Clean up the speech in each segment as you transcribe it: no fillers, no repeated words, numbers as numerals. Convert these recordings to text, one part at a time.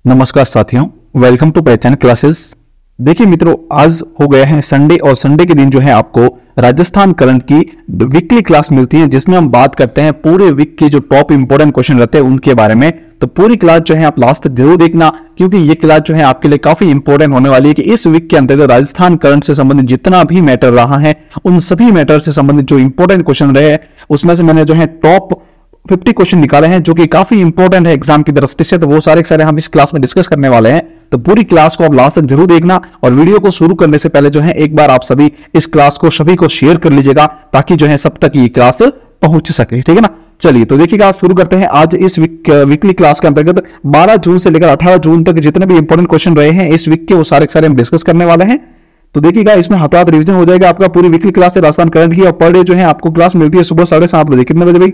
नमस्कार साथियों, welcome to पहचान क्लासेस। देखिए मित्रों, आज हो गया है संडे और संडे के दिन जो है आपको राजस्थान करंट की वीकली क्लास मिलती है, जिसमें हम बात करते हैं पूरे वीक के जो टॉप इंपोर्टेंट क्वेश्चन रहते हैं उनके बारे में। तो पूरी क्लास जो है आप लास्ट तक जरूर देखना, क्योंकि ये क्लास जो है आपके लिए काफी इंपॉर्टेंट होने वाली है कि इस वीक के अंतर्गत राजस्थान करंट से संबंधित जितना भी मैटर रहा है उन सभी मैटर से संबंधित जो इंपॉर्टेंट क्वेश्चन रहे हैं उसमें से मैंने जो है टॉप 50 क्वेश्चन निकाले हैं जो कि काफी इंपॉर्टेंट है एग्जाम की दृष्टि से। तो वो सारे के सारे हम इस क्लास में डिस्कस करने वाले हैं। तो पूरी क्लास को आप लास्ट तक जरूर देखना और वीडियो को शुरू करने से पहले जो है एक बार आप सभी इस क्लास को सभी को शेयर कर लीजिएगा, ताकि जो है सब तक ये क्लास पहुंच सके। ठीक है ना, चलिए तो देखिएगा, शुरू करते हैं। आज इस वीकली क्लास के अंतर्गत 12 जून से लेकर 18 जून तक जितने भी इंपॉर्टेंट क्वेश्चन रहे हैं इस वीक के, वो सारे के सारे हम डिस्कस करने वाले हैं। तो देखिएगा, इसमें हाथों हाथ रिवीजन हो जाएगा आपका पूरी वीकली क्लास से राजस्थान करंट की। और पर डे जो है आपको क्लास मिलती है सुबह 7:30 बजे। कितने बजे भाई?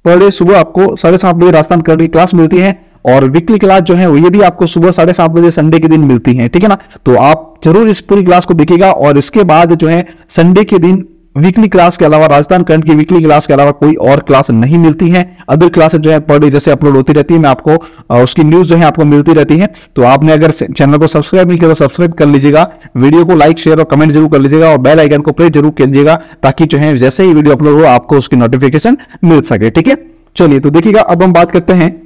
पर डे सुबह आपको 7:30 बजे राजस्थान करंट की क्लास मिलती है। और वीकली क्लास जो है ये भी आपको सुबह 7:30 बजे संडे के दिन मिलती है। ठीक है ना, तो आप जरूर इस पूरी क्लास को देखिएगा। और इसके बाद जो है संडे के दिन वीकली क्लास के अलावा, राजस्थान करंट की वीकली क्लास के अलावा कोई और क्लास नहीं मिलती है। अदर क्लासेस जो है पर डे जैसे अपलोड होती रहती है, मैं आपको उसकी न्यूज जो है आपको मिलती रहती है। तो आपने अगर चैनल को सब्सक्राइब नहीं किया तो सब्सक्राइब कर लीजिएगा, वीडियो को लाइक शेयर और कमेंट जरूर कर लीजिएगा और बेल आइकन को प्रेस जरूर कीजिएगा, ताकि जो है जैसे ही वीडियो अपलोड हो आपको उसकी नोटिफिकेशन मिल सके। ठीक है, चलिए तो देखिएगा, अब हम बात करते हैं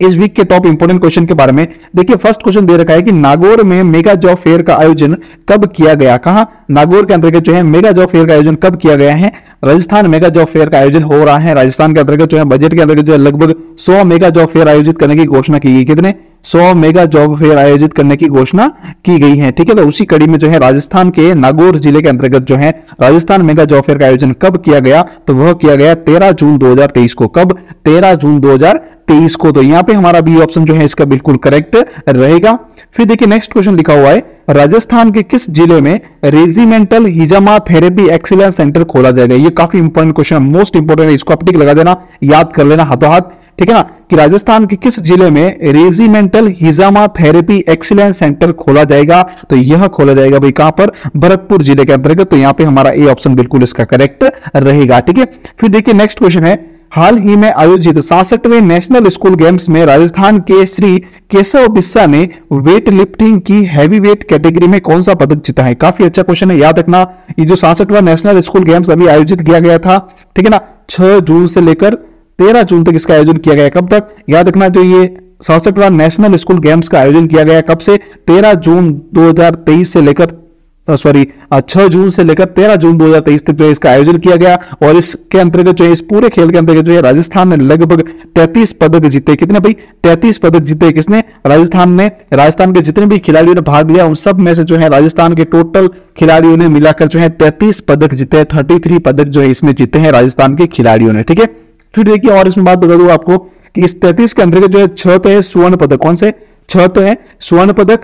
इस वीक के टॉप इंपोर्टेंट क्वेश्चन के बारे में। देखिए, फर्स्ट क्वेश्चन दे रखा है कि नागौर में मेगा जॉब फेयर का आयोजन कब किया गया। कहां? नागौर के अंतर्गत जो है मेगा जॉब फेयर का आयोजन कब किया गया है? राजस्थान मेगा जॉब फेयर का आयोजन हो रहा है। राजस्थान के अंतर्गत जो है बजट के अंतर्गत जो है लगभग 100 मेगा जॉब फेयर आयोजित करने की घोषणा की गई। कितने? 100 मेगा जॉब फेयर आयोजित करने की घोषणा की गई है। ठीक है, तो उसी कड़ी में जो है राजस्थान के नागौर जिले के अंतर्गत जो है राजस्थान मेगा जॉब फेयर का आयोजन कब किया गया? तो वह किया गया 13 जून 2023 को। कब? 13 जून 2023 को। तो यहां पे हमारा बी ऑप्शन जो है इसका बिल्कुल करेक्ट रहेगा। फिर देखिए, नेक्स्ट क्वेश्चन लिखा हुआ है, राजस्थान के किस जिले में रेजिमेंटल हिजामा थेरेपी एक्सीलेंस सेंटर खोला जाएगा? ये काफी इंपॉर्टेंट क्वेश्चन, मोस्ट इंपॉर्टेंट है, इसको आप टिक लगा देना, याद कर लेना हाथों हाथ। ठीक है ना, कि राजस्थान के किस जिले में रेजिमेंटल हिजामा थेरेपी एक्सीलेंस सेंटर खोला जाएगा? तो यह खोला जाएगा भाई कहां पर? भरतपुर जिले के अंतर्गत। तो यहां पे हमारा ए ऑप्शन बिल्कुल इसका करेक्ट रहेगा। ठीक है, फिर देखिए नेक्स्ट क्वेश्चन है, हाल ही में आयोजित 66वें नेशनल स्कूल गेम्स में राजस्थान के श्री केशव बिस्सा ने वेट लिफ्टिंग की हैवी वेट कैटेगरी में कौन सा पदक जीता है? काफी अच्छा क्वेश्चन है, याद रखना। ये जो 66वां नेशनल स्कूल गेम्स अभी आयोजित किया गया था, ठीक है ना, 6 जून से लेकर 13 जून तक इसका आयोजन किया गया। कब तक? याद रखना, जो ये 66वां नेशनल स्कूल गेम्स का आयोजन किया गया कब से? 13 जून 2023 से लेकर 6 जून से लेकर 13 जून 2023 तक जो है इसका आयोजन किया गया। और इसके अंतर्गत जो है इस पूरे खेल के अंतर्गत जो है राजस्थान ने लगभग 33 पदक जीते। कितने भाई? 33 पदक जीते। किसने? राजस्थान ने। राजस्थान के जितने भी खिलाड़ियों ने भाग लिया उन सब में से जो है राजस्थान के टोटल खिलाड़ियों ने मिलाकर जो है 33 पदक जीते। 33 पदक जो है इसमें जीते हैं राजस्थान के खिलाड़ियों ने। ठीक है, फिर देखिए और इसमें बात बता दूं आपको कि इस 33 के अंतर्गत जो है 6 तो है स्वर्ण पदक। कौन से? 6 तो है स्वर्ण पदक,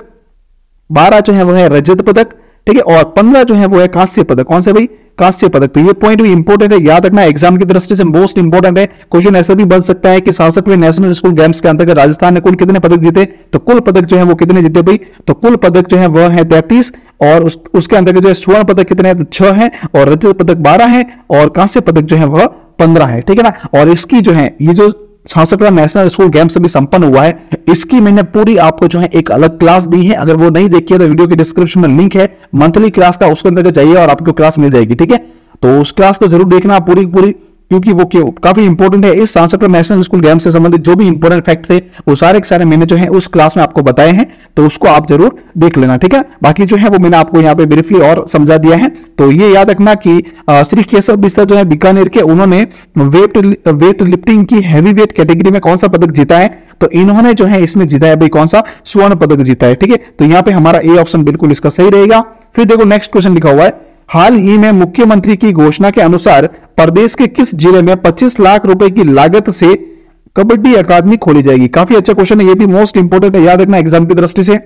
12 जो है वो है रजत पदक, ठीक है, और 15 जो है वो है कांस्य पदक। कौन से भाई? कांस्य पदक। तो ये पॉइंट भी इंपॉर्टेंट है, याद रखना, एग्जाम की दृष्टि से मोस्ट इंपॉर्टेंट है। क्वेश्चन ऐसा भी बन सकता है कि 66वें नेशनल स्कूल गेम्स के अंतर्गत राजस्थान ने कुल कितने पदक जीते? तो कुल पदक जो है वो कितने जीते भाई? तो कुल पदक जो है वह है 33, और उसके अंतर्गत जो है स्वर्ण पदक कितने हैं? तो 6 है, और रजत पदक 12 है, और कांस्य पदक जो है वह 15 है। ठीक है ना, और इसकी जो है ये जो 66वां नेशनल स्कूल गेम्स अभी संपन्न हुआ है, इसकी मैंने पूरी आपको जो है एक अलग क्लास दी है। अगर वो नहीं देखी है तो वीडियो के डिस्क्रिप्शन में लिंक है मंथली क्लास का, उसके अंदर जाइए और आपको क्लास मिल जाएगी। ठीक है, तो उस क्लास को जरूर देखना पूरी, क्योंकि वो काफी इंपॉर्टेंट है। इस 66वें नेशनल स्कूल गेम्स से संबंधित जो भी इंपॉर्टेंट फैक्ट थे वो सारे के सारे मैंने जो है उस क्लास में आपको बताए हैं, तो उसको आप जरूर देख लेना। ठीक है, बाकी जो है वो मैंने आपको यहाँ पे ब्रीफली और समझा दिया है। तो ये याद रखना कि श्री केशव बिस्सा जो है बीकानेर के, उन्होंने वेट लिफ्टिंग की हैवी वेट कैटेगरी में कौन सा पदक जीता है? तो इन्होंने जो है इसमें जीता है भाई कौन सा? स्वर्ण पदक जीता है। ठीक है, तो यहाँ पे हमारा ए ऑप्शन बिल्कुल इसका सही रहेगा। फिर देखो नेक्स्ट क्वेश्चन लिखा हुआ है, हाल ही में मुख्यमंत्री की घोषणा के अनुसार प्रदेश के किस जिले में 25 लाख रुपए की लागत से कबड्डी अकादमी खोली जाएगी? काफी अच्छा क्वेश्चन है, ये भी मोस्ट इंपोर्टेंट है, याद रखना एग्जाम की दृष्टि से।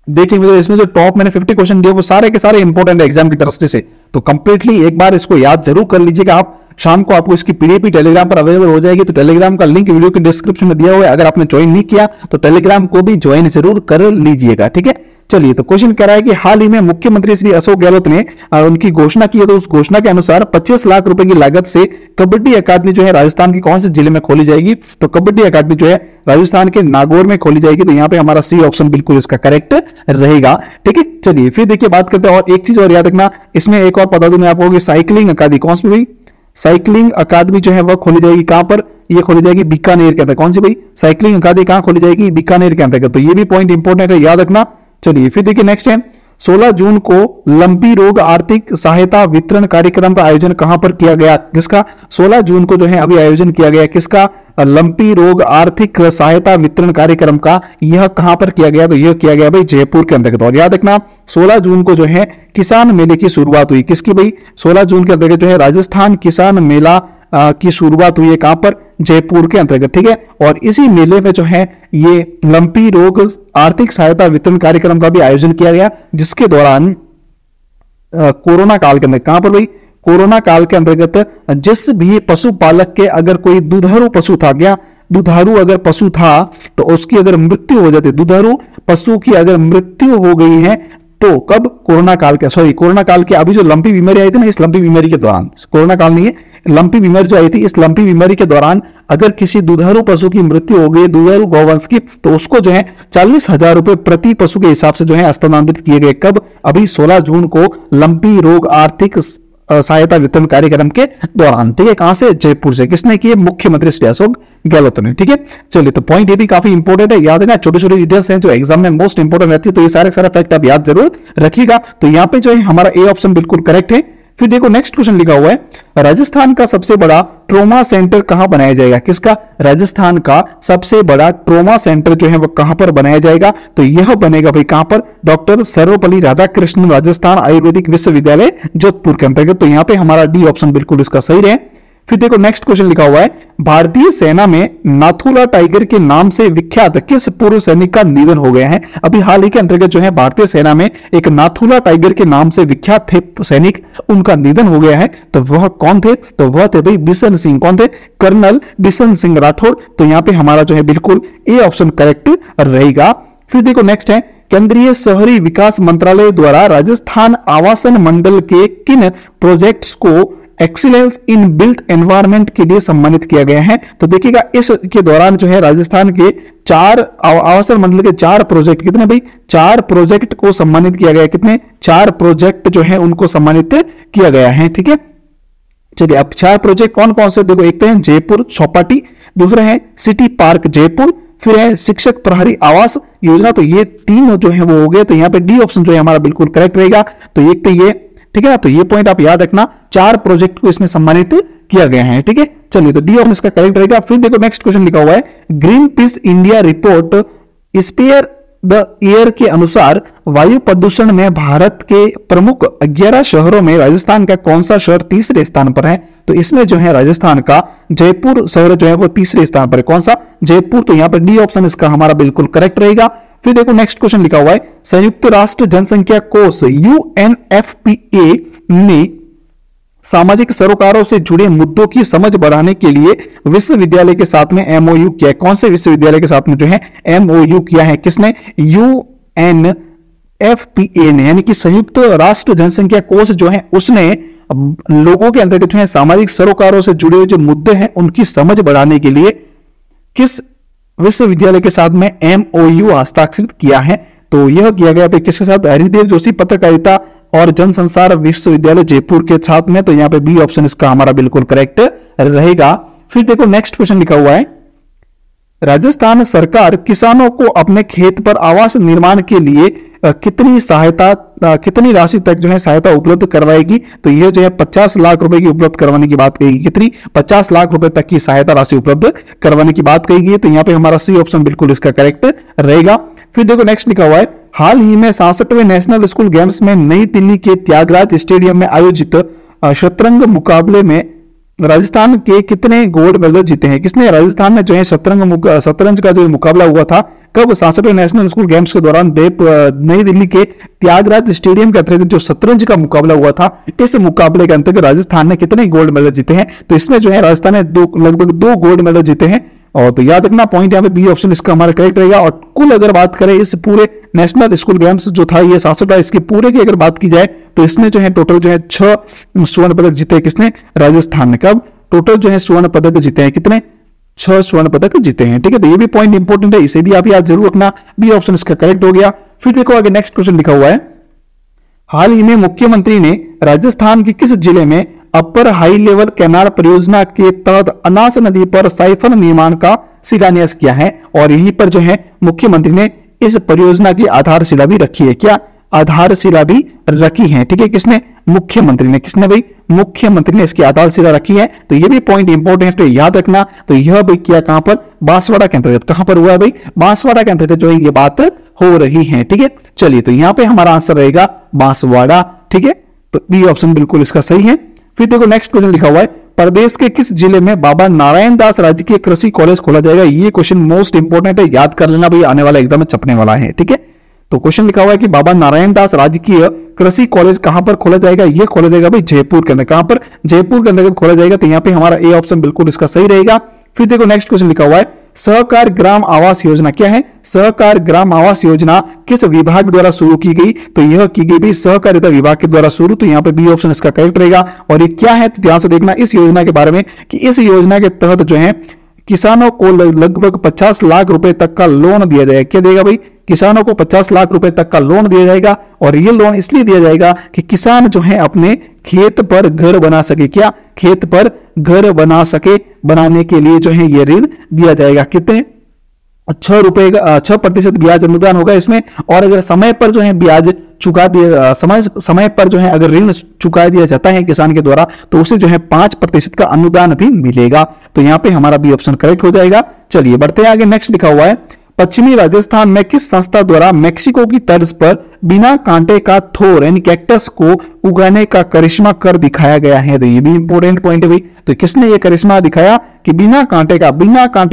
देखिए इसमें जो टॉप मैंने 50 क्वेश्चन दिए वो सारे के सारे इंपॉर्टेंट है एग्जाम की दृष्टि से, तो कंप्लीटली एक बार इसको याद जरूर कर लीजिएगा आप। शाम को आपको इसकी पीडीएफ टेलीग्राम पर अवेलेबल हो जाएगी, तो टेलीग्राम का लिंक वीडियो के डिस्क्रिप्शन में दिया हुआ है। अगर आपने ज्वाइन नहीं किया तो टेलीग्राम को भी ज्वाइन जरूर कर लीजिएगा। ठीक है, चलिए, तो क्वेश्चन कह रहा है कि हाल ही में मुख्यमंत्री श्री अशोक गहलोत ने उनकी घोषणा की है, तो उस घोषणा के अनुसार 25 लाख रुपए की लागत से कबड्डी अकादमी जो है राजस्थान की कौन से जिले में खोली जाएगी? तो कबड्डी अकादमी जो है राजस्थान के नागौर में खोली जाएगी। तो यहाँ पे हमारा सी ऑप्शन बिल्कुल इसका करेक्ट रहेगा। ठीक है, चलिए फिर देखिए बात करते हैं। और एक चीज और याद रखना, इसमें एक और बता दूं मैं आपको कि साइकिलिंग अकादमी कौन सी भाई? साइकिलिंग अकादमी जो है वह खोली जाएगी कहां पर? ये खोली जाएगी बीकानेर के अंदर। कौन सी भाई? साइकिलिंग अकादमी कहां खोली जाएगी? बीकानेर के अंतर्गत। तो ये भी पॉइंट इंपॉर्टेंट है, याद रखना। चलिए फिर देखिए नेक्स्ट है, 16 जून को लंपी रोग आर्थिक सहायता वितरण कार्यक्रम का आयोजन कहां पर किया गया? किसका? 16 जून को जो है अभी आयोजन किया गया, किसका? लंपी रोग आर्थिक सहायता वितरण कार्यक्रम का। यह कहां पर किया गया? तो यह किया गया भाई जयपुर के अंतर्गत। और याद रखना 16 जून को जो है किसान मेले की शुरुआत हुई। किसकी भाई? 16 जून के अंतर्गत जो है राजस्थान किसान मेला की शुरुआत हुई है। कहां पर? जयपुर के अंतर्गत। ठीक है, और इसी मेले में जो है ये लंपी रोग आर्थिक सहायता वितरण कार्यक्रम का भी आयोजन किया गया, जिसके दौरान कोरोना काल के अंदर, कहां पर भाई? कोरोना काल के अंतर्गत जिस भी पशुपालक के अगर कोई दुधारू पशु था, क्या दुधारू अगर पशु था, तो उसकी अगर मृत्यु हो जाती, दुधारू पशु की अगर मृत्यु हो गई है, तो कब? कोरोना काल के, सॉरी कोरोना काल के अभी जो लंपी बीमारी आई थी ना, इस लंपी बीमारी के दौरान, कोरोना काल नहीं है, लंपी बीमारी जो आई थी, इस लंपी बीमारी के दौरान अगर किसी दुधारू पशु की मृत्यु हो गई, दुधारू गौवंश की, तो उसको जो है 40,000 रुपए प्रति पशु के हिसाब से जो है हस्तांतरित किए गए। कब? अभी 16 जून को लंपी रोग आर्थिक सहायता वितरण कार्यक्रम के दौरान। ठीक है, कहां से? जयपुर से। किसने किए? मुख्यमंत्री श्री अशोक गहलोत ने। ठीक है, चलिए, तो पॉइंट ये भी काफी इंपॉर्टेंट है, याद है। छोटी छोटी डिटेल्स हैं जो एग्जाम में मोस्ट इंपॉर्टेंट रहती है, तो ये सारे फैक्ट आप याद जरूर रखिएगा। तो यहाँ पे जो है हमारा ए ऑप्शन बिल्कुल करेक्ट है। फिर देखो नेक्स्ट क्वेश्चन लिखा हुआ है, राजस्थान का सबसे बड़ा ट्रोमा सेंटर कहां बनाया जाएगा? किसका? राजस्थान का सबसे बड़ा ट्रोमा सेंटर जो है वो कहां पर बनाया जाएगा? तो यह बनेगा भाई कहां पर? डॉक्टर सर्वपल्ली राधाकृष्णन राजस्थान आयुर्वेदिक विश्वविद्यालय जोधपुर के अंतर्गत। तो यहां पे हमारा डी ऑप्शन बिल्कुल इसका सही रहे। फिर देखो नेक्स्ट क्वेश्चन लिखा हुआ है, भारतीय सेना में नाथुला टाइगर के नाम से विख्यात किस पूर्व सैनिक का निधन हो गया है? अभी हाल ही के अंतर्गत जो है भारतीय सेना में एक नाथुला टाइगर के नाम से विख्यात थे सैनिक, उनका निधन हो गया है। तो वह कौन थे? तो वह थे भाई बिशन सिंह। कौन थे? कर्नल बिशन सिंह राठौड़। तो यहां पर हमारा जो है बिल्कुल ए ऑप्शन करेक्ट रहेगा। फिर देखो नेक्स्ट है, केंद्रीय शहरी विकास मंत्रालय द्वारा राजस्थान आवासन मंडल के किन प्रोजेक्ट्स को एक्सीलेंस इन बिल्ट एनवायरनमेंट के लिए सम्मानित किया गया है? तो देखिएगा इसके दौरान जो है राजस्थान के 4 आवासन मंडल के 4 प्रोजेक्ट, कितने भाई? 4 प्रोजेक्ट को सम्मानित किया गया। कितने? 4 प्रोजेक्ट जो है उनको सम्मानित किया गया है। ठीक है, चलिए अब 4 प्रोजेक्ट कौन कौन से देखो, एक तो है जयपुर चौपाटी, दूसरा है सिटी पार्क जयपुर, फिर है शिक्षक प्रहरी आवास योजना। तो ये 3 जो है वो हो गए। तो यहाँ पे डी ऑप्शन जो है हमारा बिल्कुल करेक्ट रहेगा। तो एक तो ये, ठीक है ना, तो ये पॉइंट आप याद रखना, 4 प्रोजेक्ट को इसमें सम्मानित किया गया है। ठीक है, चलिए, तो डी ऑप्शन इसका करेक्ट रहेगा। फिर देखो नेक्स्ट क्वेश्चन लिखा हुआ है, Greenpeace India report spare the year के अनुसार वायु प्रदूषण में भारत के प्रमुख 11 शहरों में राजस्थान का कौन सा शहर तीसरे स्थान पर है? तो इसमें जो है राजस्थान का जयपुर शहर जो है वो तीसरे स्थान पर है। कौन सा? जयपुर। तो यहाँ पर डी ऑप्शन इसका हमारा बिल्कुल करेक्ट रहेगा। फिर देखो नेक्स्ट क्वेश्चन लिखा हुआ है, संयुक्त राष्ट्र जनसंख्या कोष UNFPA ने सामाजिक सरोकारों से जुड़े मुद्दों की समझ बढ़ाने के लिए विश्वविद्यालय के साथ में MOU किया है। कौन से विश्वविद्यालय के साथ में जो है MOU किया है? किसने? UNFPA ने, यानी कि संयुक्त राष्ट्र जनसंख्या कोष जो है उसने लोगों के अंतर्गत जो है सामाजिक सरोकारों से जुड़े हुए जो मुद्दे हैं उनकी समझ बढ़ाने के लिए किस विश्वविद्यालय के साथ में MOU हस्ताक्षरित किया है? तो यह किया गया किसके साथ? हरिदेव जोशी पत्रकारिता और जनसंचार विश्वविद्यालय जयपुर के साथ में। तो यहाँ पे बी ऑप्शन इसका हमारा बिल्कुल करेक्ट रहेगा। फिर देखो नेक्स्ट क्वेश्चन लिखा हुआ है, राजस्थान सरकार किसानों को अपने खेत पर आवास निर्माण के लिए कितनी राशि तक जो है सहायता उपलब्ध करवाएगी? तो यह जो है 50 लाख रुपए की उपलब्ध करवाने की बात कही। कितनी? 50 लाख रुपए तक की सहायता राशि उपलब्ध करवाने की बात कही गई। तो यहाँ पे हमारा सी ऑप्शन बिल्कुल इसका करेक्ट रहेगा। फिर देखो नेक्स्ट लिखा हुआ है, हाल ही में 66वें नेशनल स्कूल गेम्स में नई दिल्ली के त्यागराज स्टेडियम में आयोजित शतरंग मुकाबले में राजस्थान के कितने गोल्ड मेडल जीते हैं? किसने? राजस्थान में जो है शतरंज का जो मुकाबला हुआ था, कब? 66वें नेशनल स्कूल गेम्स के दौरान नई दिल्ली के त्यागराज स्टेडियम के अंतर्गत जो शतरंज का मुकाबला हुआ था, इस मुकाबले के अंतर्गत राजस्थान ने कितने गोल्ड मेडल जीते हैं? तो इसमें जो है राजस्थान ने लगभग 2 गोल्ड मेडल जीते हैं। और तो याद रखना पॉइंट यहाँ पे बी ऑप्शन इसका हमारा करेक्ट रहेगा। और कुल अगर बात करें इस पूरे नेशनल स्कूल गेम्स जो था ये 67 इसके पूरे की अगर बात की जाए तो इसमें जो है टोटल जो है 6 स्वर्ण पदक जीते किसने, राजस्थान ने। कब टोटल जो है स्वर्ण पदक जीते हैं कितने, 6 स्वर्ण पदक जीते हैं। ठीक है, तो ये भी पॉइंट इंपॉर्टेंट है, इसे भी आप याद जरूर रखना। बी ऑप्शन इसका करेक्ट हो गया। फिर देखो आगे नेक्स्ट क्वेश्चन लिखा हुआ है, हाल ही में मुख्यमंत्री ने राजस्थान के किस जिले में अपर हाई लेवल कैनाल परियोजना के तहत अनास नदी पर साइफन निर्माण का शिलान्यास किया है। और यहीं पर जो है मुख्यमंत्री ने इस परियोजना की आधारशिला भी रखी है। क्या आधारशिला भी रखी है। ठीक है, किसने, मुख्यमंत्री ने। किसने भाई, मुख्यमंत्री ने इसकी आधारशिला रखी है। तो ये भी पॉइंट इंपॉर्टेंट है, याद रखना। तो यह भाई किया कहां पर, बांसवाड़ा के अंतर्गत। कहां पर हुआ है भाई, बांसवाड़ा के अंतर्गत जो है ये बात हो रही है। ठीक है, चलिए तो यहां पे हमारा आंसर रहेगा बांसवाड़ा। ठीक है, तो बी ऑप्शन बिल्कुल इसका सही है। फिर देखो नेक्स्ट क्वेश्चन लिखा हुआ है, प्रदेश के किस जिले में बाबा नारायण दास राजकीय कृषि कॉलेज खोला जाएगा। ये क्वेश्चन मोस्ट इंपोर्टेंट है, याद कर लेना भाई, आने वाला एग्जाम में छपने वाला है। ठीक है, तो क्वेश्चन लिखा हुआ है कि बाबा नारायण दास राजकीय कृषि कॉलेज कहां पर खोला जाएगा। ये खोला जाएगा भाई जयपुर के अंदर। कहां पर, जयपुर के अंदर खोला जाएगा। तो यहां पे हमारा ए ऑप्शन बिल्कुल इसका सही रहेगा। फिर देखो नेक्स्ट क्वेश्चन लिखा हुआ है, सहकार ग्राम आवास योजना क्या है। सहकार ग्राम आवास योजना किस विभाग द्वारा शुरू की गई। तो यह की गई भी सहकारिता विभाग के द्वारा शुरू। तो यहां पे बी ऑप्शन इसका करेक्ट रहेगा। और ये क्या है तो ध्यान से देखना इस योजना के बारे में कि इस योजना के तहत जो है किसानों को लगभग 50 लाख रुपए तक का लोन दिया जाएगा। क्या देगा भाई, किसानों को 50 लाख रुपए तक का लोन दिया जाएगा। और ये लोन इसलिए दिया जाएगा कि किसान जो है अपने खेत पर घर बना सके। क्या, खेत पर घर बना सके, बनाने के लिए जो है ये ऋण दिया जाएगा। कितने, 6% ब्याज अनुदान होगा इसमें। और अगर समय पर जो है ब्याज चुका दिया, समय पर जो है अगर ऋण चुका दिया जाता है किसान के द्वारा तो उसे जो है 5% का अनुदान भी मिलेगा। तो यहां पे हमारा बी ऑप्शन करेक्ट हो जाएगा। चलिए बढ़ते हैं आगे। नेक्स्ट लिखा हुआ है, पश्चिमी राजस्थान में किस संस्था द्वारा मेक्सिको की तर्ज पर बिना कांटे का थोर यानी कैक्टस को उगाने का करिश्मा कर दिखाया गया है। तो ये भी इंपॉर्टेंट पॉइंट है भाई। तो किसने ये करिश्मा दिखाया कि बिना कांटे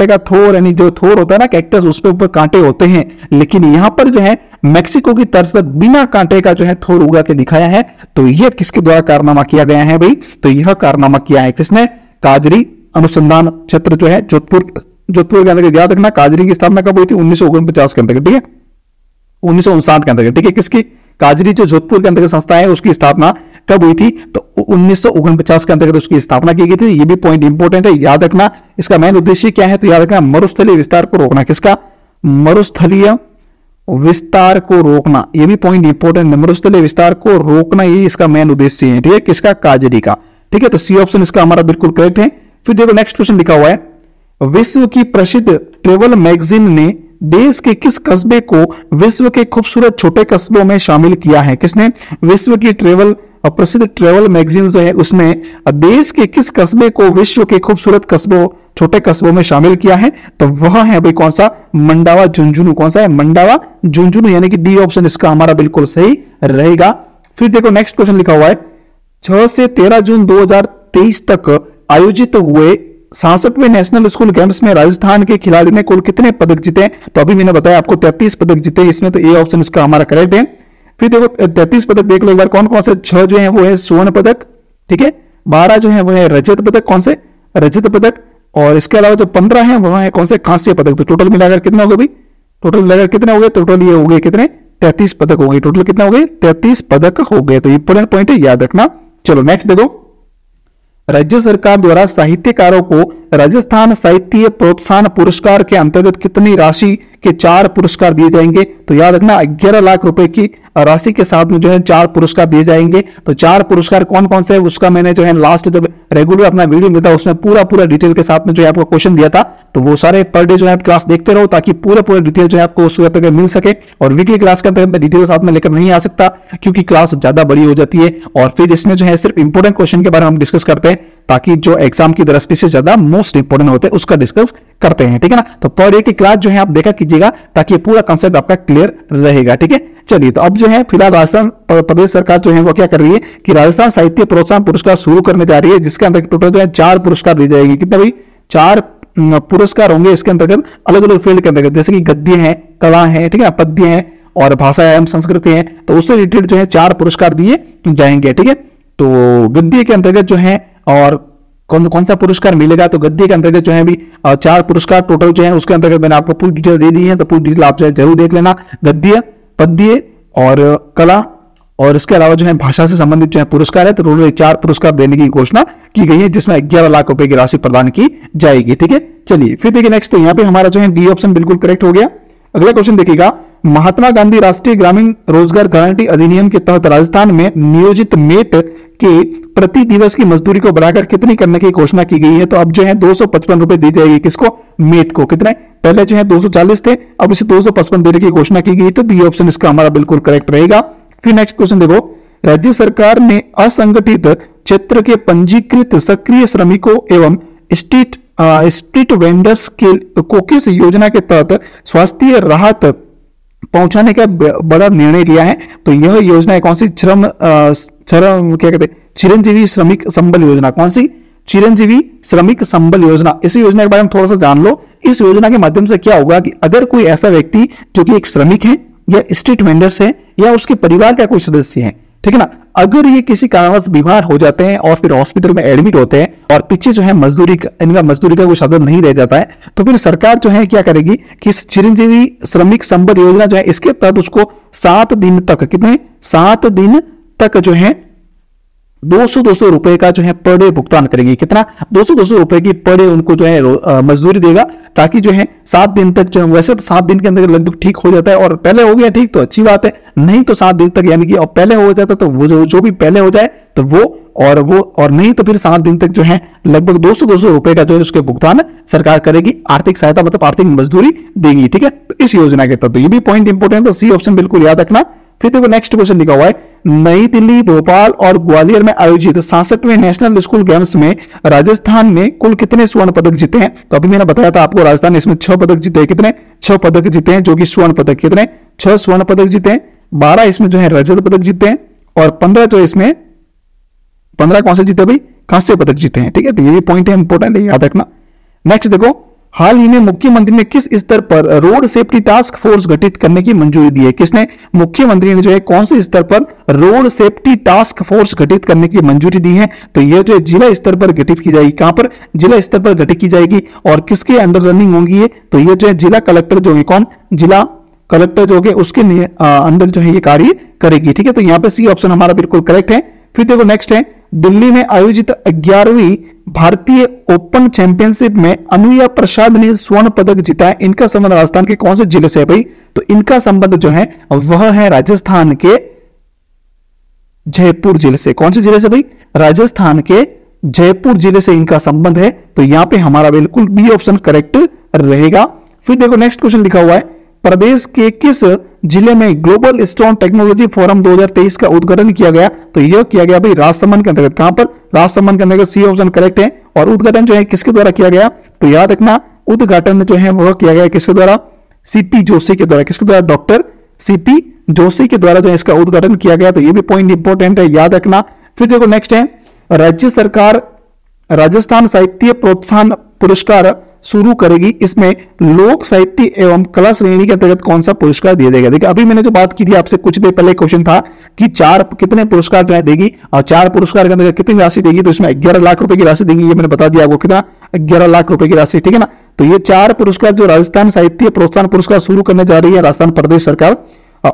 का थोर यानी जो थोर होता है ना कैक्टस, उस पे ऊपर कांटे होते हैं, लेकिन यहां पर जो है मेक्सिको की तर्ज पर बिना कांटे का जो है थोर उगा के दिखाया है। तो यह किसके द्वारा कारनामा किया गया है भाई। तो यह कारनामा किया है किसने, काजरी अनुसंधान क्षेत्र जो है जोधपुर के अंतर्गत। याद रखना काजरी की स्थापना कब हुई थी, 1949 के अंतर्गत। ठीक है, 1959 के अंतर्गत। ठीक है, किसकी, काजरी जो जोधपुर के अंतर्गत संस्था है उसकी स्थापना कब हुई थी, तो 1949 के अंतर्गत उसकी स्थापना की गई थी। ये भी पॉइंट इंपॉर्टेंट है, याद रखना। इसका मेन उद्देश्य क्या है तो याद रखना, मरुस्थलीय विस्तार को रोकना। किसका, मरुस्थलीय विस्तार को रोकना। ये भी पॉइंट इंपॉर्टेंट है, मरुस्थलीय विस्तार को रोकना ये इसका मेन उद्देश्य है। ठीक है, किसका, काजरी का। ठीक है, तो सी ऑप्शन इसका हमारा बिल्कुल करेक्ट है। फिर देखो नेक्स्ट क्वेश्चन लिखा हुआ है, विश्व की प्रसिद्ध ट्रेवल मैगजीन ने देश के किस कस्बे को विश्व के खूबसूरत छोटे कस्बों में शामिल किया है। किसने, विश्व की प्रसिद्ध ट्रेवल मैगजीन जो है उसमें देश के किस कस्बे को विश्व के खूबसूरत कस्बों छोटे कस्बों में शामिल किया है। तो वह है भाई कौन सा, मंडावा झुंझुनू। कौन सा है, मंडावा झुंझुनू, यानी कि डी ऑप्शन इसका हमारा बिल्कुल सही रहेगा। फिर देखो नेक्स्ट क्वेश्चन लिखा हुआ है, 6 से 13 जून 2023 तक आयोजित हुए 66वें नेशनल स्कूल गेम्स में राजस्थान के खिलाड़ियों ने कुल कितने पदक जीते। तो अभी मैंने बताया आपको 33 पदक जीते इसमें। तो ए ऑप्शन इसका हमारा करेक्ट है। फिर देखो 33 पदक देख लो एक बार, कौन कौन से, 6 जो है वो है स्वर्ण पदक। ठीक है, 12 जो है वो है रजत पदक। कौन से, रजत पदक। और इसके अलावा जो 15 है वह है कौन से, कांस्य पदक। तो टोटल मिलाकर कितने हो गए भाई, टोटल मिलाकर कितने हो गए, टोटल ये हो गए कितने, 33 पदक हो गए। टोटल कितना हो गए, 33 पदक हो गए। तो इंपोर्टेंट पॉइंट है, याद रखना। चलो नेक्स्ट देखो, राज्य सरकार द्वारा साहित्यकारों को राजस्थान साहित्य प्रोत्साहन पुरस्कार के अंतर्गत कितनी राशि के 4 पुरस्कार दिए जाएंगे। तो याद रखना 11 लाख रुपए की राशि के साथ में जो है 4 पुरस्कार दिए जाएंगे। तो 4 पुरस्कार कौन कौन से है उसका मैंने जो है लास्ट जब रेगुलर अपना वीडियो मिलता है उसमें पूरा डिटेल के साथ में जो है आपको क्वेश्चन दिया था। तो वो सारे पर डे जो है आप क्लास देखते रहो ताकि पूरे डिटेल जो है आपको उस वक्त मिल सके। और वीकली क्लास के अंदर डिटेल साथ में लेकर नहीं आ सकता क्योंकि क्लास ज्यादा बड़ी हो जाती है। और फिर इसमें जो है सिर्फ इंपोर्टेंट क्वेश्चन के बारे में हम डिस्कस करते हैं ताकि जो एग्जाम की दृष्टि से ज्यादा मोस्ट इंपोर्टेंट होते हैं उसका डिस्कस करते हैं। ठीक है ना, तो पर डे की क्लास जो है आप देखा कीजिएगा ताकि पूरा कंसेप्ट आपका क्लियर रहेगा। ठीक है, चलिए तो अब जो है फिलहाल राजस्थान प्रदेश सरकार जो है वो क्या कर रही है कि राजस्थान साहित्य प्रोत्साहन पुरस्कार शुरू करने जा रही है जिसके अंदर टोटल जो है 4 पुरस्कार दी जाएगी। कितने भाई, 4 पुरस्कार होंगे इसके अंतर्गत अलग अलग फील्ड के अंतर्गत, जैसे कि गद्य है, कला है, ठीक है, पद्य है और भाषा एवं संस्कृति है। तो उससे रिलेटेड जो है 4 पुरस्कार दिए जाएंगे। ठीक है, तो गद्य के अंतर्गत जो है और कौन सा पुरस्कार मिलेगा। तो गद्य के अंतर्गत जो है अभी 4 पुरस्कार टोटल जो है उसके अंतर्गत मैंने आपको पूरी डिटेल दे दी है, तो पूरी डिटेल आप जरूर देख लेना। गद्य, पद्य और कला और इसके अलावा जो है भाषा से संबंधित जो है पुरस्कार है, तो टोटल 4 पुरस्कार देने की घोषणा की गई है, जिसमें 11 लाख रुपए की राशि प्रदान की जाएगी। ठीक है, चलिए फिर देखिए नेक्स्ट, तो यहाँ पे हमारा जो है डी ऑप्शन बिल्कुल करेक्ट हो गया। अगला क्वेश्चन देखिएगा, महात्मा गांधी राष्ट्रीय ग्रामीण रोजगार गारंटी अधिनियम के तहत राजस्थान में नियोजित मेट के प्रति दिवस की मजदूरी को बढ़ाकर कितनी करने की घोषणा की गई है। तो अब जो है 255 रुपए दी जाएगी, किसको, मेट को। कितने, पहले जो है 240 थे, अब इसे 255 देने की घोषणा की गई, तो बी ऑप्शन इसका हमारा बिल्कुल करेक्ट रहेगा। फिर नेक्स्ट क्वेश्चन देखो, राज्य सरकार ने असंगठित क्षेत्र के पंजीकृत सक्रिय श्रमिकों एवं स्ट्रीट वेंडर्स को किस योजना के तहत स्वास्थ्य राहत पहुंचाने का बड़ा निर्णय लिया है। तो यह योजना कौन सी, क्या कहते हैं, चिरंजीवी श्रमिक संबल योजना। कौन सी, चिरंजीवी श्रमिक संबल योजना। इस योजना के बारे में थोड़ा सा जान लो। इस योजना के माध्यम से क्या होगा कि अगर कोई ऐसा व्यक्ति जो कि एक श्रमिक है या स्ट्रीट वेंडर्स है या उसके परिवार का कोई सदस्य है, ठीक है ना, अगर ये किसी कारणवश बीमार हो जाते हैं और फिर हॉस्पिटल में एडमिट होते हैं और पीछे जो है इनका मजदूरी का कोई साधन नहीं रह जाता है, तो फिर सरकार जो है क्या करेगी कि चिरंजीवी श्रमिक संबल योजना जो है इसके तहत उसको 7 दिन तक, कितने, 7 दिन तक जो है 200 रुपए का जो है पर डे भुगतान करेगी। कितना, 200 रुपए की पर डे उनको जो है मजदूरी देगा, ताकि जो है 7 दिन तक जो है, वैसे तो 7 दिन के अंदर लगभग ठीक हो जाता है, और पहले हो गया ठीक तो अच्छी बात है, नहीं तो 7 दिन तक, यानी कि और पहले हो जाता तो वो जो भी पहले हो जाए तो वो और नहीं तो फिर 7 दिन तक जो है लगभग 200 रुपए का जो है उसके भुगतान सरकार करेगी, आर्थिक सहायता मतलब आर्थिक मजदूरी देगी। ठीक है, तो इस योजना के तहत, तो ये भी पॉइंट इंपोर्टेंट है, तो सी ऑप्शन बिल्कुल याद रखना। फिर देखो नेक्स्ट क्वेश्चन लिखा हुआ है, नई दिल्ली, भोपाल और ग्वालियर में आयोजित 66वें नेशनल स्कूल गेम्स में राजस्थान ने कुल कितने स्वर्ण पदक जीते हैं। तो अभी मैंने बताया था आपको, राजस्थान ने इसमें 6 पदक जीते हैं। कितने, 6 पदक जीते हैं, जो कि स्वर्ण पदक। कितने, 6 स्वर्ण पदक जीते हैं, 12 इसमें जो है रजत पदक जीते हैं, और 15 जो इसमें 15 कौन से जीते भाई, कांस्य पदक जीते हैं। ठीक है, तो ये भी पॉइंट है, इंपॉर्टेंट है, याद रखना। नेक्स्ट देखो, हाल ही में मुख्यमंत्री ने किस स्तर पर रोड सेफ्टी टास्क फोर्स गठित करने की मंजूरी दी है। किसने, मुख्यमंत्री ने जो है कौन से स्तर पर रोड सेफ्टी टास्क फोर्स गठित करने की मंजूरी दी है। तो यह जो है जिला स्तर पर गठित की जाएगी। कहां पर, जिला स्तर पर गठित की जाएगी, और किसके अंडर रनिंग होंगी ये, तो ये जो है जिला कलेक्टर जो है, कौन, जिला कलेक्टर जो है उसके अंडर जो है ये कार्य करेगी। ठीक है, तो यहाँ पे सी ऑप्शन हमारा बिल्कुल करेक्ट है। फिर देखो नेक्स्ट है, दिल्ली में आयोजित 11वीं भारतीय ओपन चैंपियनशिप में अनुया प्रसाद ने स्वर्ण पदक जीता है। इनका संबंध राजस्थान के कौन से जिले से है भाई, तो इनका संबंध जो है वह है राजस्थान के जयपुर जिले से। कौन से जिले से भाई, राजस्थान के जयपुर जिले से इनका संबंध है, तो यहां पे हमारा बिल्कुल बी ऑप्शन करेक्ट रहेगा। फिर देखो नेक्स्ट क्वेश्चन लिखा हुआ है, प्रदेश के किस जिले में ग्लोबल स्टोन टेक्नोलॉजी फोरम 2023 का उद्घाटन किया गया। तो यह किया गया भाई राजसमंद के अंतर्गत। कहां पर, राजसमंद के अंतर्गत, सी ऑप्शन करेक्ट है। और उद्घाटन जो है किसके द्वारा किया गया, तो याद रखना उद्घाटन जो है वह किया गया किसके द्वारा, सीपी जोशी के द्वारा। किसके द्वारा, डॉक्टर सीपी जोशी के द्वारा जो है इसका उद्घाटन किया गया। तो यह भी पॉइंट इंपॉर्टेंट है, याद रखना। फिर देखो नेक्स्ट है, राज्य सरकार राजस्थान साहित्य प्रोत्साहन पुरस्कार शुरू करेगी। इसमें लोक साहित्य एवं कला श्रेणी के अंतर्गत कौन सा पुरस्कार दिया जाएगा। देखिए अभी मैंने जो बात की थी आपसे कुछ देर पहले, क्वेश्चन था कि 4 कितने पुरस्कार जो है देगी, और 4 पुरस्कार के अंतर्गत कितनी राशि देगी। तो इसमें 11 लाख रुपए की राशि देगी, ये मैंने बता दिया आपको, कितना, 11 लाख रुपए की राशि। ठीक है ना, तो ये 4 पुरस्कार जो राजस्थान साहित्य प्रोत्साहन पुरस्कार शुरू करने जा रही है राजस्थान प्रदेश सरकार,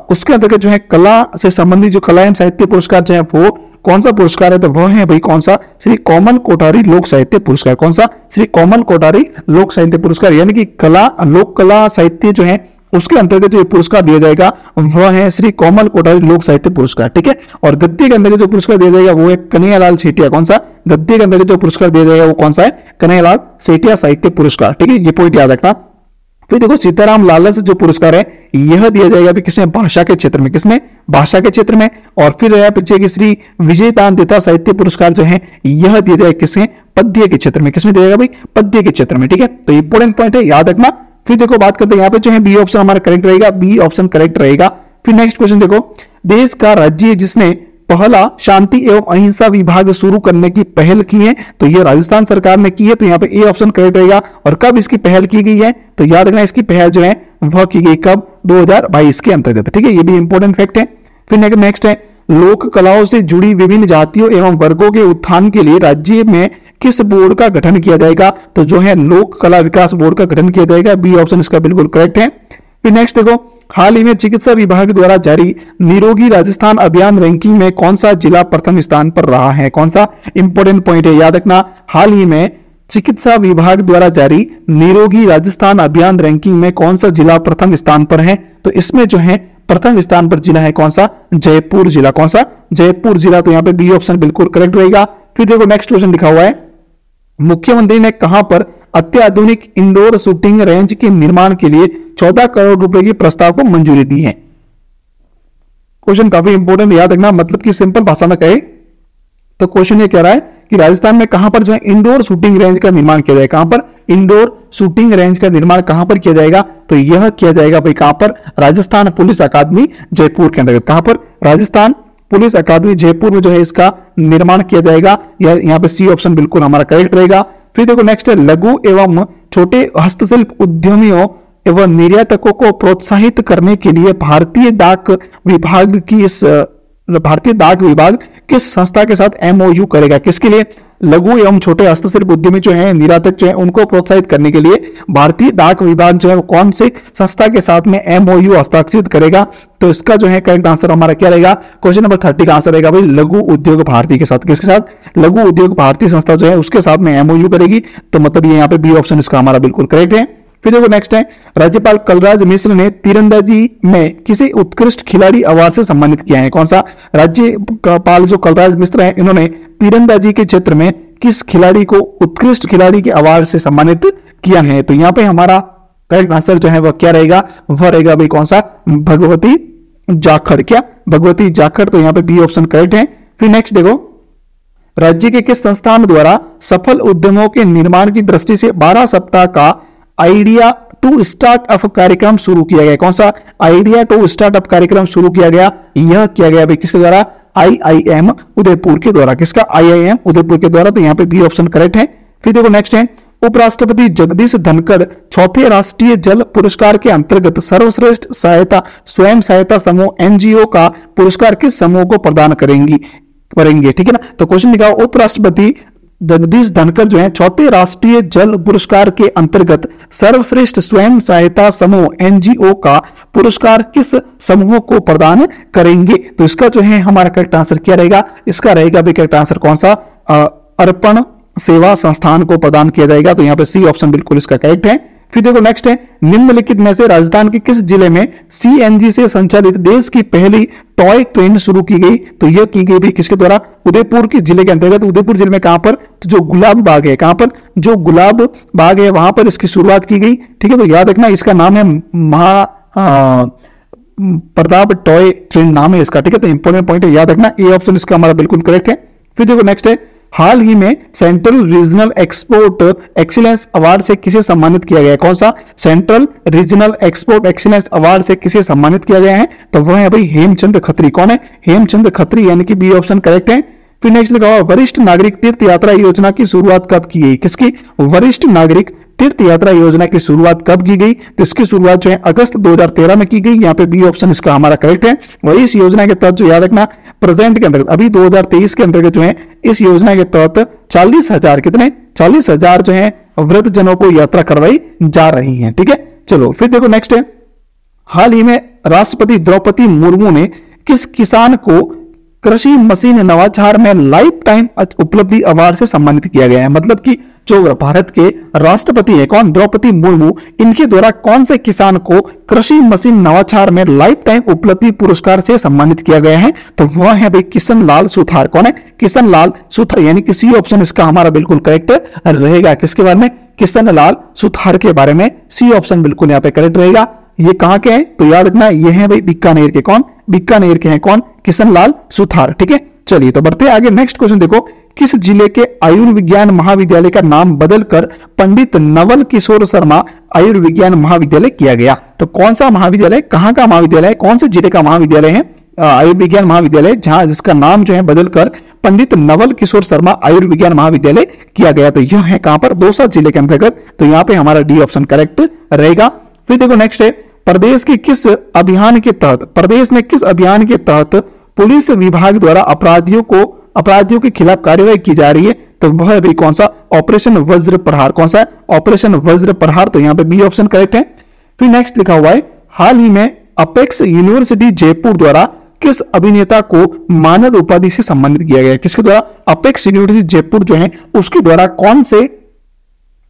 उसके अंतर्गत जो है कला से संबंधित जो कला एवं साहित्य पुरस्कार जो है वो कौन सा पुरस्कार है, तो वह है भाई कौन सा, श्री कोमल कोठारी लोक साहित्य पुरस्कार। कौन सा, श्री कोमल कोठारी लोक साहित्य पुरस्कार, यानी कि कला, लोक कला साहित्य जो है उसके अंतर्गत जो पुरस्कार दिया जाएगा वह है श्री कोमल कोठारी लोक साहित्य पुरस्कार। ठीक है, और गद्य के अंतर्गत जो पुरस्कार दिया जाएगा वो है कन्हैयालाल सेठिया। कौन सा, गद्य के अंतर्गत जो पुरस्कार दिया जाएगा वो कौन सा है, कन्हैयालाल सेठिया साहित्य पुरस्कार। ठीक है, ये पॉइंट याद रखना। फिर देखो सीताराम लालस जो पुरस्कार है यह दिया जाएगा किसमें, भाषा के क्षेत्र में। किसमें, भाषा के क्षेत्र में। और फिर रहा पीछे की श्री विजयतान देता साहित्य पुरस्कार जो है यह दिया जाएगा किसमें, पद्य के क्षेत्र में। किसमें दिया जाएगा भाई, पद्य के क्षेत्र में। ठीक है, तो इंपोर्टेंट पॉइंट है, याद रखना। फिर देखो बात करते हैं यहाँ पे जो है बी ऑप्शन हमारा करेक्ट रहेगा, बी ऑप्शन करेक्ट रहेगा। फिर नेक्स्ट क्वेश्चन देखो, देश का राज्य जिसने पहला शांति एवं अहिंसा विभाग शुरू करने की पहल की है, तो यह राजस्थान सरकार ने की है, तो यहाँ पे ए ऑप्शन करेक्ट रहेगा। और कब इसकी पहल की गई है, तो याद रखना इसकी पहल जो है वह की गई कब, 2022 के अंतर्गत। ठीक है, ये भी इंपॉर्टेंट फैक्ट है। फिर नेक्स्ट है, लोक कलाओं से जुड़ी विभिन्न जातियों एवं वर्गों के उत्थान के लिए राज्य में किस बोर्ड का गठन किया जाएगा? तो जो है लोक कला विकास बोर्ड का गठन किया जाएगा। बी ऑप्शन इसका बिल्कुल करेक्ट है। फिर नेक्स्ट देखो, हाल ही में चिकित्सा विभाग द्वारा जारी निरोगी राजस्थान अभियान रैंकिंग में कौन सा जिला प्रथम स्थान पर रहा है? कौन सा इंपॉर्टेंट पॉइंट है, याद रखना। हाल ही में चिकित्सा विभाग द्वारा जारी निरोगी राजस्थान अभियान रैंकिंग में कौन सा जिला प्रथम स्थान पर है? तो इसमें जो है प्रथम स्थान पर जिला है कौन सा? जयपुर जिला। कौन सा? जयपुर जिला। तो यहाँ पे बी ऑप्शन बिल्कुल करेक्ट रहेगा। फिर देखो नेक्स्ट क्वेश्चन लिखा हुआ है, मुख्यमंत्री ने कहां पर अत्याधुनिक इंडोर शूटिंग रेंज के निर्माण के लिए 14 करोड़ रुपए की प्रस्ताव को मंजूरी दी है? क्वेश्चन काफी इंपॉर्टेंट, याद रखना। मतलब कि सिंपल भाषा में कहे तो क्वेश्चन ये कह रहा है कि राजस्थान में कहां पर जो है इंडोर शूटिंग रेंज का निर्माण किया जाएगा। कहां पर इंडोर शूटिंग रेंज का निर्माण कहां पर किया जाएगा? तो यह किया जाएगा भाई कहां पर? राजस्थान पुलिस अकादमी जयपुर के अंतर्गत। कहां पर? राजस्थान पुलिस अकादमी जयपुर में जो है इसका निर्माण किया जाएगा। यहाँ पे सी ऑप्शन बिल्कुल हमारा करेक्ट रहेगा। फिर देखो नेक्स्ट है, लघु एवं छोटे हस्तशिल्प उद्यमियों एवं निर्यातकों को प्रोत्साहित करने के लिए भारतीय डाक विभाग किस संस्था के साथ एमओयू करेगा? किसके लिए? लघु एवं छोटे हस्तशिल्प उद्यमी जो है, निर्यातक जो है, उनको प्रोत्साहित करने के लिए भारतीय डाक विभाग जो है वो कौन से संस्था के साथ में एमओयू हस्ताक्षरित करेगा? तो इसका जो है करेक्ट आंसर हमारा क्या रहेगा? क्वेश्चन नंबर 30 का आंसर रहेगा भाई लघु उद्योग भारती के साथ। किसके साथ? लघु उद्योग भारती संस्था जो है उसके साथ में एमओयू करेगी। तो मतलब ये यहाँ पे बी ऑप्शन इसका हमारा बिल्कुल करेक्ट है। फिर देखो नेक्स्ट है, राज्यपाल कलराज मिश्र ने तीरंदाजी में किसे उत्कृष्ट खिलाड़ी अवार्ड से सम्मानित किया है? कौन सा? राज्यपाल जो कलराज मिश्र है, इन्होंने तीरंदाजी के क्षेत्र में किस खिलाड़ी को उत्कृष्ट खिलाड़ी के अवार्ड से सम्मानित किया है? तो यहाँ पे हमारा करेक्ट आंसर जो है वह क्या रहेगा? वह रहेगा भाई कौन सा? भगवती जाखड़। क्या? भगवती जाखड़। तो यहाँ पे बी ऑप्शन करेक्ट है। फिर नेक्स्ट देखो, राज्य के किस संस्थान द्वारा सफल उद्यमों के निर्माण की दृष्टि से 12 सप्ताह का आइडिया टू स्टार्टअप कार्यक्रम शुरू किया गया? कौन सा? आइडिया टू स्टार्टअप कार्यक्रम शुरू किया गया। यह किया गया भाई किसके द्वारा? आईआईएम उदयपुर के द्वारा। किसका? आईआईएम उदयपुर के द्वारा। तो यहाँ पे बी ऑप्शन करेक्ट है। फिर देखो नेक्स्ट है, उपराष्ट्रपति जगदीश धनखड़ चौथे राष्ट्रीय जल पुरस्कार के अंतर्गत सर्वश्रेष्ठ स्वयं सहायता समूह एनजीओ का पुरस्कार किस समूह को प्रदान करेंगे? ठीक है ना। तो क्वेश्चन लिखा, उपराष्ट्रपति जगदीश धनखड़ जो है चौथे राष्ट्रीय जल पुरस्कार के अंतर्गत सर्वश्रेष्ठ स्वयं सहायता समूह एनजीओ का पुरस्कार किस समूह को प्रदान करेंगे? तो इसका जो है हमारा करेक्ट आंसर क्या रहेगा? इसका रहेगा भी करेक्ट आंसर कौन सा? अर्पण सेवा संस्थान को प्रदान किया जाएगा। तो यहाँ पे सी ऑप्शन बिल्कुल इसका करेक्ट है। फिर देखो नेक्स्ट है, निम्नलिखित में से राजस्थान के किस जिले में सीएनजी से संचालित देश की पहली टॉय ट्रेन शुरू की गई? तो यह की गई भी किसके द्वारा? उदयपुर के जिले के अंतर्गत। उदयपुर जिले में कहां पर? तो जो गुलाब बाग है, कहां पर? जो गुलाब बाग है वहां पर इसकी शुरुआत की गई। ठीक है, तो याद रखना इसका नाम है प्रताप टॉय ट्रेन नाम है इसका। ठीक है, तो इंपोर्टेंट पॉइंट है, याद रखना। ए ऑप्शन इसका हमारा बिल्कुल करेक्ट है। फिर देखो नेक्स्ट है, हाल ही में central regional export excellence award से किसे सम्मानित किया गया है? कौन सा? Central regional export excellence award से किसे सम्मानित किया गया है? तो वह है भाई हेमचंद खत्री। कौन है? हेमचंद खत्री, यानी कि बी ऑप्शन करेक्ट है। फिर नेक्स्ट लिखा हुआ, वरिष्ठ नागरिक तीर्थ यात्रा योजना की शुरुआत कब की गई? किसकी? वरिष्ठ नागरिक तीर्थ यात्रा योजना की शुरुआत कब की गई? तो इसकी शुरुआत जो है अगस्त 2013 में की गई। यहाँ पे बी ऑप्शन इसका हमारा करेक्ट है। वही इस योजना के तहत जो याद रखना प्रेजेंट के अंतर्गत अभी 2023 के अंतर्गत जो है इस योजना के तहत 40,000 कितने 40,000 जो है वृद्ध जनों को यात्रा करवाई जा रही है। ठीक है, चलो फिर देखो नेक्स्ट है, हाल ही में राष्ट्रपति द्रौपदी मुर्मू ने किस किसान को कृषि मशीन नवाचार में लाइफ टाइम उपलब्धि अवार्ड से सम्मानित किया गया है? मतलब कि जो भारत के राष्ट्रपति है कौन? द्रौपदी मुर्मू, इनके द्वारा कौन से किसान को कृषि मशीन नवाचार में लाइफ टाइम उपलब्धि पुरस्कार से सम्मानित किया गया है? तो वह है भाई किशन लाल सुथार। कौन है? किशन लाल सुथार, यानी कि सी ऑप्शन इसका हमारा बिल्कुल करेक्ट रहेगा। किसके बारे में? किशन लाल सुथार के बारे में सी ऑप्शन बिल्कुल यहाँ पे करेक्ट रहेगा। ये कहां के हैं? तो याद रखना ये है भाई बीकानेर के। कौन? बीकानेर के हैं कौन? किशन लाल सुथार। ठीक है, चलिए तो बढ़ते हैं आगे। नेक्स्ट क्वेश्चन देखो, किस जिले के आयुर्विज्ञान महाविद्यालय का नाम बदलकर पंडित नवल किशोर शर्मा आयुर्विज्ञान महाविद्यालय किया गया? तो कौन सा महाविद्यालय, कहां का महाविद्यालय, कौन से जिले का महाविद्यालय है? आयुर्विज्ञान महाविद्यालय, जहां जिसका नाम जो है बदलकर पंडित नवल किशोर शर्मा आयुर्विज्ञान महाविद्यालय किया गया। तो यह है कहां पर? दौसा जिले के अंतर्गत। तो यहाँ पे हमारा डी ऑप्शन करेक्ट रहेगा। फिर देखो नेक्स्ट है, प्रदेश में किस अभियान के तहत पुलिस विभाग द्वारा अपराधियों के खिलाफ कार्यवाही की जा रही है, तो वह भी कौन सा, ऑपरेशन वज्र प्रहार। कौन सा है, ऑपरेशन वज्र प्रहार। तो यहाँ पे बी ऑप्शन करेक्ट है। फिर नेक्स्ट लिखा हुआ है, हाल ही में अपेक्स यूनिवर्सिटी जयपुर द्वारा किस अभिनेता को मानद उपाधि से सम्मानित किया गया। किसके द्वारा, अपेक्स यूनिवर्सिटी जयपुर जो है उसके द्वारा कौन से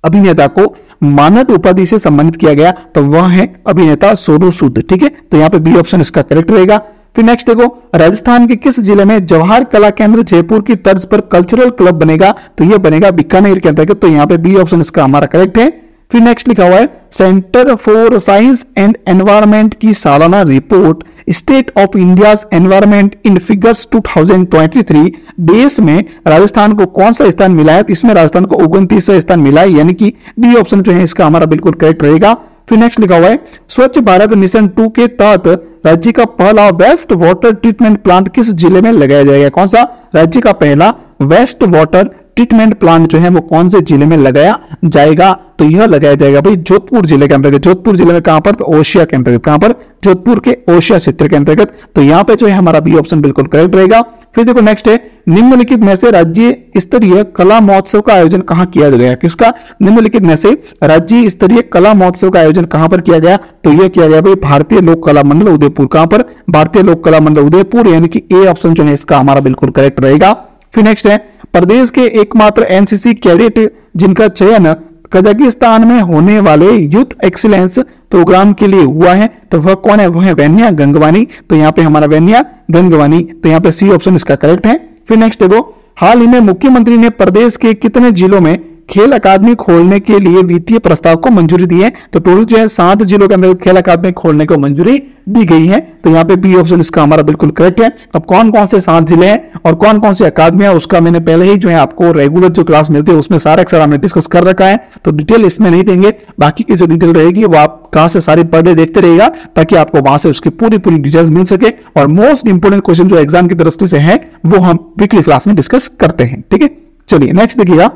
अभिनेता को मानद उपाधि से सम्मानित किया गया, तो वह है अभिनेता सोनू सूद। ठीक है, तो यहाँ पे बी ऑप्शन इसका करेक्ट रहेगा। फिर नेक्स्ट देखो, राजस्थान के किस जिले में जवाहर कला केंद्र जयपुर की तर्ज पर कल्चरल क्लब बनेगा, तो यह बनेगा बीकानेर के अंतर्गत। तो यहाँ पे बी ऑप्शन इसका हमारा करेक्ट है। फिर नेक्स्ट लिखा हुआ है, centre for science and environment की सालाना report state of India's environment in figures 2023 देश में राजस्थान को कौन सा स्थान मिला है, तो इसमें राजस्थान को 29वां स्थान मिला है, यानी कि डी ऑप्शन जो है इसका हमारा बिल्कुल करेक्ट रहेगा। फिर नेक्स्ट लिखा हुआ है, स्वच्छ भारत मिशन 2 के तहत राज्य का पहला वेस्ट वाटर ट्रीटमेंट प्लांट किस जिले में लगाया जाएगा। कौन सा, राज्य का पहला वेस्ट वाटर ट्रीटमेंट प्लांट जो है वो कौन से जिले में लगाया जाएगा, तो यह लगाया जाएगा भाई जोधपुर जिले के अंतर्गत। जोधपुर जिले में कहां पर, तो ओशिया के अंतर्गत। कहां पर, जोधपुर के ओशिया क्षेत्र के अंतर्गत। तो यहां पे जो है हमारा बी ऑप्शन बिल्कुल करेक्ट रहेगा। फिर देखो नेक्स्ट है, निम्नलिखित में से राज्य स्तरीय कला महोत्सव का आयोजन कहां किया गया। किसका, निम्नलिखित में से राज्य स्तरीय कला महोत्सव का आयोजन कहां पर किया गया, तो यह किया गया भाई भारतीय लोक कला मंडल उदयपुर। कहां पर, भारतीय लोक कला मंडल उदयपुर, यानी कि ए ऑप्शन जो है इसका हमारा बिल्कुल करेक्ट रहेगा। फिर नेक्स्ट है, प्रदेश के एकमात्र एनसीसी कैडेट जिनका चयन कजाकिस्तान में होने वाले यूथ एक्सीलेंस प्रोग्राम के लिए हुआ है, तो वह कौन है, वह है वेन्या गंगवानी। तो यहाँ पे हमारा वेन्या गंगवानी, तो यहाँ पे सी ऑप्शन इसका करेक्ट है। फिर नेक्स्ट देखो, हाल ही में मुख्यमंत्री ने प्रदेश के कितने जिलों में खेल अकादमी खोलने के लिए वित्तीय प्रस्ताव को मंजूरी दी है, तो टोटल जो है 7 जिलों के अंदर खेल अकादमी खोलने को मंजूरी दी गई है। तो यहाँ पे बी ऑप्शन इसका हमारा बिल्कुल करेक्ट है। अब कौन कौन से 7 जिले हैं और कौन कौन सी अकादमियां, उसका मैंने पहले ही जो है आपको रेगुलर जो क्लास मिलती है उसमें सारा अक्सर हमने डिस्कस कर रखा है, तो डिटेल इसमें नहीं देंगे। बाकी की जो डिटेल रहेगी वो आप क्लास से सारी पर डे देखते रहेगा, ताकि आपको वहां से उसकी पूरी डिटेल्स मिल सके। और मोस्ट इंपोर्टेंट क्वेश्चन जो एग्जाम की दृष्टि से है वो हम वीकली क्लास में डिस्कस करते हैं। ठीक है, चलिए नेक्स्ट देखिएगा,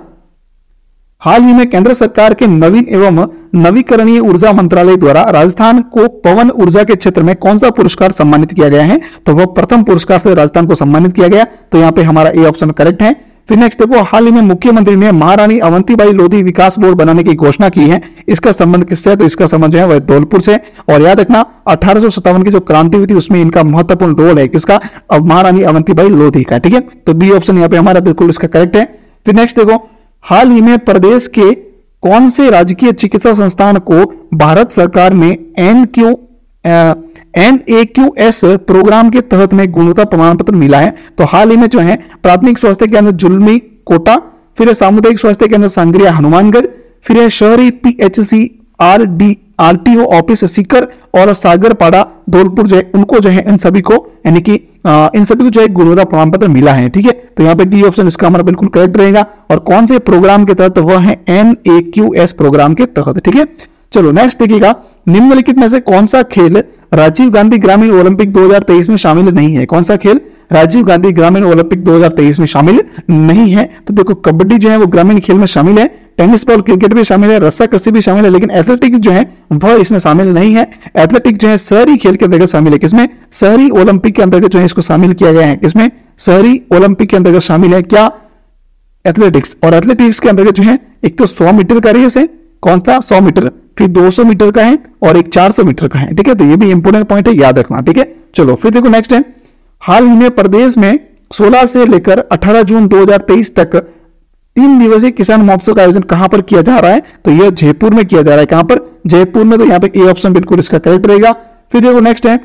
हाल ही में केंद्र सरकार के नवीन एवं नवीकरणीय ऊर्जा मंत्रालय द्वारा राजस्थान को पवन ऊर्जा के क्षेत्र में कौन सा पुरस्कार सम्मानित किया गया है, तो वह प्रथम पुरस्कार से राजस्थान को सम्मानित किया गया। तो यहाँ पे हमारा ए ऑप्शन करेक्ट है। फिर नेक्स्ट देखो, हाल ही में मुख्यमंत्री ने महारानी अवंतीबाई लोधी विकास बोर्ड बनाने की घोषणा की है, इसका संबंध किससे है, तो इसका संबंध जो है वह धौलपुर से। और याद रखना 1857 की जो क्रांति हुई थी उसमें इनका महत्वपूर्ण रोल है, किसका, अब महारानी अवंतीबाई लोधी का। ठीक है, तो बी ऑप्शन यहाँ पे हमारा बिल्कुल इसका करेक्ट है। फिर नेक्स्ट देखो, हाल ही में प्रदेश के कौन से राजकीय चिकित्सा संस्थान को भारत सरकार ने NAQS प्रोग्राम के तहत में गुणवत्ता प्रमाण पत्र मिला है, तो हाल ही में जो है प्राथमिक स्वास्थ्य केंद्र जुलमी कोटा, फिर सामुदायिक स्वास्थ्य केंद्र सांगरिया हनुमानगढ़, फिर शहरी PHC RTO ऑफिस सीकर और सागरपाड़ा धौलपुर जो है उनको जो है इन सभी को, यानी कि इन सभी को जो है गुणवत्ता प्रमाण पत्र मिला है। ठीक है, तो यहाँ पे डी ऑप्शन इसका हमारा बिल्कुल करेक्ट रहेगा। और कौन से प्रोग्राम के तहत, वह है NAQS प्रोग्राम के तहत। ठीक है, चलो नेक्स्ट देखिएगा, निम्नलिखित में से कौन सा खेल राजीव गांधी ग्रामीण ओलंपिक 2023 में शामिल नहीं है। कौन सा खेल राजीव गांधी ग्रामीण ओलंपिक 2023 में शामिल नहीं है, तो देखो कबड्डी जो है वो ग्रामीण खेल में शामिल है, टेनिस बॉल क्रिकेट भी शामिल है, रस्साकसी भी शामिल है, लेकिन एथलेटिक्स जो है वह इसमें शामिल नहीं है। एथलेटिक्स जो है शहरी खेल के अंतर्गत शामिल है, किसमें, शहरी ओलंपिक के अंतर्गत जो है इसको शामिल किया गया है, किसमें, शहरी ओलंपिक के अंतर्गत शामिल है क्या, एथलेटिक्स। और एथलेटिक्स के अंतर्गत जो है एक तो 100 मीटर का रेस है, कौन सा, 100 मीटर, फिर 200 मीटर का है और एक 400 मीटर का है। ठीक है, तो ये भी इंपोर्टेंट पॉइंट है, याद रखना। ठीक है, चलो फिर देखो नेक्स्ट है, हाल ही में प्रदेश में 16 से लेकर 18 जून 2023 तक 3 दिवसीय किसान महोत्सव का आयोजन कहां पर किया जा रहा है, तो यह जयपुर में किया जा रहा है। कहां पर, जयपुर में। तो यहां पे ए ऑप्शन बिल्कुल इसका करेक्ट रहेगा। फिर देखो नेक्स्ट है,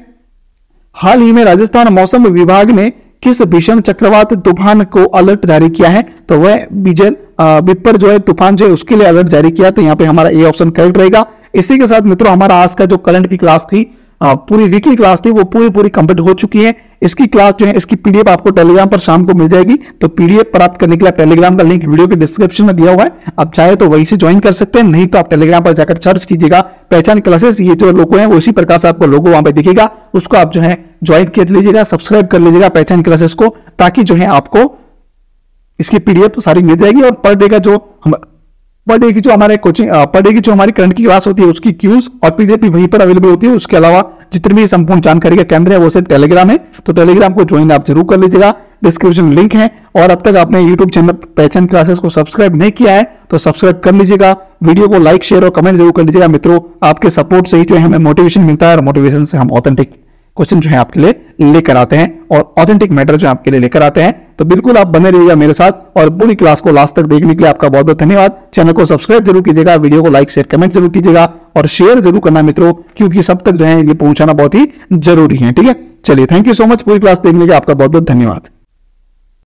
हाल ही में राजस्थान मौसम विभाग ने किस भीषण चक्रवात तूफान को अलर्ट जारी किया है, तो वह विपर जो है तूफान जो है उसके लिए अलर्ट जारी किया। तो यहाँ पे हमारा ए ऑप्शन करेक्ट रहेगा। इसी के साथ मित्रों हमारा आज का जो करंट की क्लास थी, पूरी वीकली क्लास थी, वो पूरी कंप्लीट हो चुकी है। इसकी क्लास जो है, इसकी पीडीएफ आपको टेलीग्राम पर शाम को मिल जाएगी। तो पीडीएफ प्राप्त करने के लिए टेलीग्राम का लिंक वीडियो के डिस्क्रिप्शन में दिया हुआ है, आप चाहे तो वहीं से ज्वाइन कर सकते हैं, नहीं तो आप टेलीग्राम पर जाकर सर्च कीजिएगा पहचान क्लासेस, ये जो लोगो है उसी प्रकार से आपको लोगो वहां पे दिखेगा, उसको आप जो है ज्वाइन कर लीजिएगा, सब्सक्राइब कर लीजिएगा पहचान क्लासेस को, ताकि जो है आपको इसकी पीडीएफ सारी मिल जाएगी। और पर डे का जो पर डे की जो हमारे कोचिंग पर डे की जो हमारी करंट की क्लास होती है उसकी क्यूज और पीडीएफ भी वहीं पर अवेलेबल होती है। उसके अलावा जितनी भी संपूर्ण जानकारी का केंद्र है वो सिर्फ टेलीग्राम है, तो टेलीग्राम को ज्वाइन आप जरूर कर लीजिएगा, डिस्क्रिप्शन में लिंक है। और अब तक आपने यूट्यूब चैनल पहचान क्लासेस को सब्सक्राइब नहीं किया है तो सब्सक्राइब कर लीजिएगा, वीडियो को लाइक शेयर और कमेंट जरूर कर लीजिएगा। मित्रों, आपके सपोर्ट से ही जो है हमें मोटिवेशन मिलता है और मोटिवेशन से हम ऑथेंटिक क्वेश्चन जो है आपके लिए लेकर आते हैं और ऑथेंटिक मैटर जो आपके लिए लेकर आते हैं। तो बिल्कुल आप बने रहिएगा मेरे साथ और पूरी क्लास को लास्ट तक देखने के लिए आपका बहुत बहुत धन्यवाद। चैनल को सब्सक्राइब जरूर कीजिएगा, वीडियो को लाइक शेयर कमेंट जरूर कीजिएगा और शेयर जरूर करना मित्रों, क्योंकि सब तक जो है ये पहुंचाना बहुत ही जरूरी है। ठीक है, चलिए थैंक यू सो मच, पूरी क्लास देखने के लिए आपका बहुत बहुत धन्यवाद।